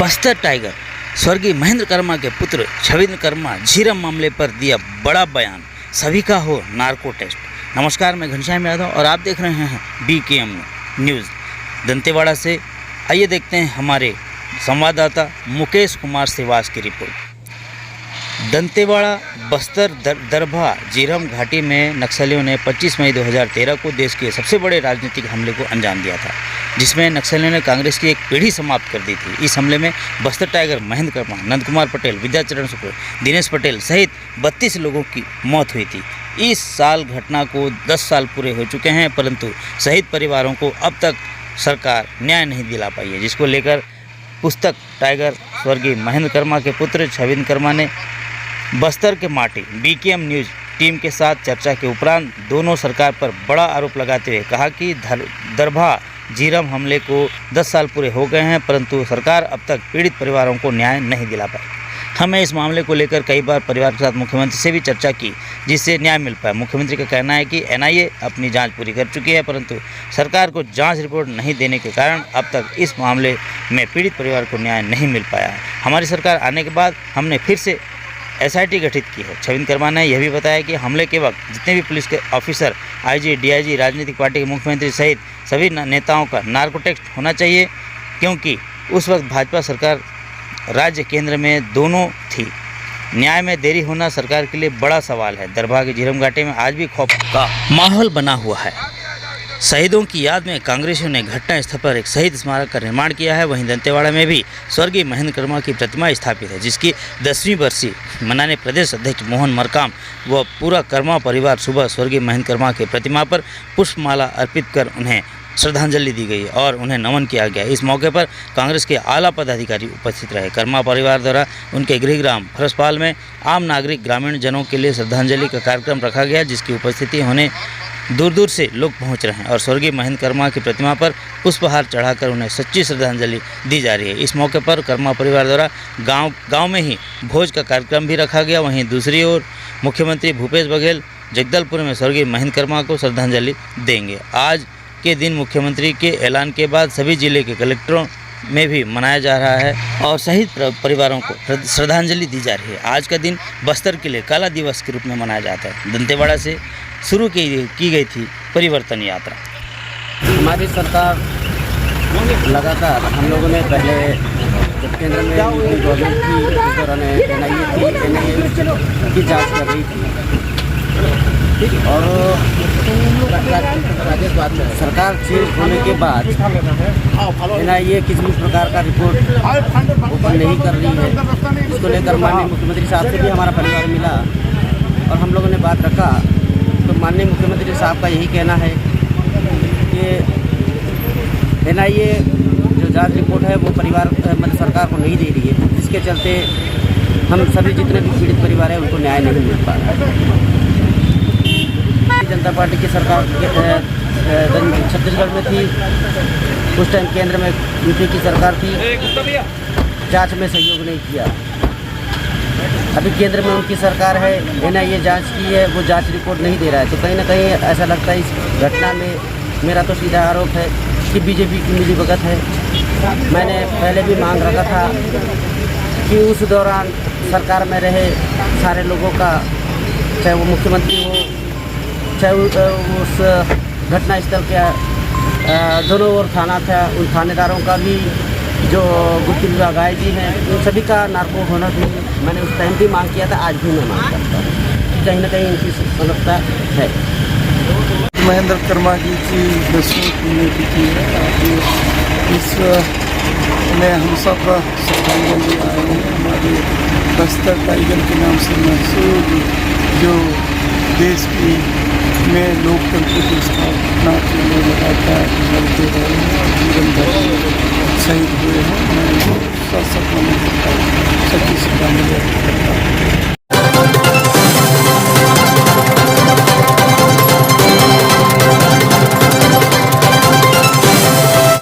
Bastar tiger स्वर्गीय महेंद्र कर्मा के पुत्र छविंद्र कर्मा झीरम मामले पर दिया बड़ा बयान, सभी का हो नार्को टेस्ट। नमस्कार, मैं घनश्याम यादव और आप देख रहे हैं BKM न्यूज़ दंतेवाड़ा से। आइए देखते हैं हमारे संवाददाता मुकेश कुमार सेवास की रिपोर्ट। दंतेवाड़ा बस्तर दरभा झीरम घाटी में नक्सलियों ने 25 मई 2013 को देश के सबसे बड़े राजनीतिक हमले को अंजाम दिया था, जिसमें नक्सलियों ने कांग्रेस की एक पीढ़ी समाप्त कर दी थी। इस हमले में बस्तर टाइगर महेंद्र कर्मा, नंद कुमार पटेल, विद्याचरण शुक्ल, दिनेश पटेल सहित 32 लोगों की मौत हुई थी। इस साल घटना को 10 साल पूरे हो चुके हैं, परंतु शहीद परिवारों को अब तक सरकार न्याय नहीं दिला पाई है, जिसको लेकर पुस्तक टाइगर स्वर्गीय महेंद्र कर्मा के पुत्र छविंद्र कर्मा ने बस्तर के माटी BKM न्यूज़ टीम के साथ चर्चा के उपरांत दोनों सरकार पर बड़ा आरोप लगाते हुए कहा कि दरभा झीरम हमले को 10 साल पूरे हो गए हैं, परंतु सरकार अब तक पीड़ित परिवारों को न्याय नहीं दिला पाई। हमने इस मामले को लेकर कई बार परिवार के साथ मुख्यमंत्री से भी चर्चा की, जिससे न्याय मिल पाया। मुख्यमंत्री का कहना है कि NIA अपनी जांच पूरी कर चुकी है, परंतु सरकार को जांच रिपोर्ट नहीं देने के कारण अब तक इस मामले में पीड़ित परिवार को न्याय नहीं मिल पाया है। हमारी सरकार आने के बाद हमने फिर से SIT गठित की है। छविंद्र कर्मा ने यह भी बताया कि हमले के वक्त जितने भी पुलिस के ऑफिसर, IG, DIG, राजनीतिक पार्टी के मुख्यमंत्री सहित सभी नेताओं का नार्को टेस्ट होना चाहिए, क्योंकि उस वक्त भाजपा सरकार राज्य केंद्र में दोनों थी। न्याय में देरी होना सरकार के लिए बड़ा सवाल है। दरभा के झीरम घाटी में आज भी खौफ का माहौल बना हुआ है। शहीदों की याद में कांग्रेसियों ने घटना स्थल पर एक शहीद स्मारक का निर्माण किया है। वहीं दंतेवाड़ा में भी स्वर्गीय महेंद्र कर्मा की प्रतिमा स्थापित है, जिसकी 10वीं बरसी मनाने प्रदेश अध्यक्ष मोहन मरकाम व पूरा कर्मा परिवार सुबह स्वर्गीय महेंद्र कर्मा की प्रतिमा पर पुष्पमाला अर्पित कर उन्हें श्रद्धांजलि दी गई और उन्हें नमन किया गया। इस मौके पर कांग्रेस के आला पदाधिकारी उपस्थित रहे। कर्मा परिवार द्वारा उनके गृहग्राम फरसपाल में आम नागरिक ग्रामीण जनों के लिए श्रद्धांजलि का कार्यक्रम रखा गया, जिसकी उपस्थिति होने दूर दूर से लोग पहुंच रहे हैं और स्वर्गीय महेंद्र कर्मा की प्रतिमा पर पुष्पहार चढ़ाकर उन्हें सच्ची श्रद्धांजलि दी जा रही है। इस मौके पर कर्मा परिवार द्वारा गांव में ही भोज का कार्यक्रम भी रखा गया। वहीं दूसरी ओर मुख्यमंत्री भूपेश बघेल जगदलपुर में स्वर्गीय महेंद्र कर्मा को श्रद्धांजलि देंगे। आज के दिन मुख्यमंत्री के ऐलान के बाद सभी जिले के कलेक्टरों में भी मनाया जा रहा है और शहीद परिवारों को श्रद्धांजलि दी जा रही है। आज का दिन बस्तर के लिए काला दिवस के रूप में मनाया जाता है। दंतेवाड़ा से शुरू की गई थी परिवर्तन यात्रा। हमारी सरकार लगातार हम लोगों ने पहले जब केंद्र में गवर्नमेंट थी उस दौरान NIA की जांच कर रही थी और सरकार चेंज होने के बाद NIA किसी भी प्रकार का रिपोर्ट ओपन नहीं कर रही है। इसको लेकर माननीय मुख्यमंत्री साहब से भी हमारा परिवार मिला और हम लोगों ने बात रखा, तो माननीय मुख्यमंत्री साहब का यही कहना है कि NIA जो जांच रिपोर्ट है वो परिवार मतलब सरकार को नहीं दे रही है, जिसके चलते हम सभी जितने भी पीड़ित परिवार हैं उनको न्याय नहीं मिल पा रहा है। जनता पार्टी की सरकार छत्तीसगढ़ में थी, उस टाइम केंद्र में UP की सरकार थी, जांच में सहयोग नहीं किया। अभी केंद्र में उनकी सरकार है, NIA जांच की है, वो जांच रिपोर्ट नहीं दे रहा है। तो कहीं ना कहीं ऐसा लगता है इस घटना में मेरा तो सीधा आरोप है कि BJP की मिलीभगत है। मैंने पहले भी मांग रखा था कि उस दौरान सरकार में रहे सारे लोगों का, चाहे वो मुख्यमंत्री हो, चाहे उस घटना स्थल के दोनों ओर थाना था, उन थानेदारों का भी जो गुप्त विभाग IG हैं, उन सभी का नार्को होना चाहिए। मैंने उस टाइम भी मांग किया था, आज भी मैं मांग करता हूँ। कहीं ना कहीं इनकी समस्या है। महेंद्र कर्मा जी की 10वीं पुण्यतिथि है। इस में हम सब श्रद्धांजलि आए हैं। हमारे बस्तर टाइगर के नाम से मशहूर जो देश की में लोकतंत्र की स्थापना के लिए लगातार लड़ते रहे हैं, जीवन भर शहीद हुए हैं। मैं सशक्त सच्ची श्रद्धांजलि करता हूँ।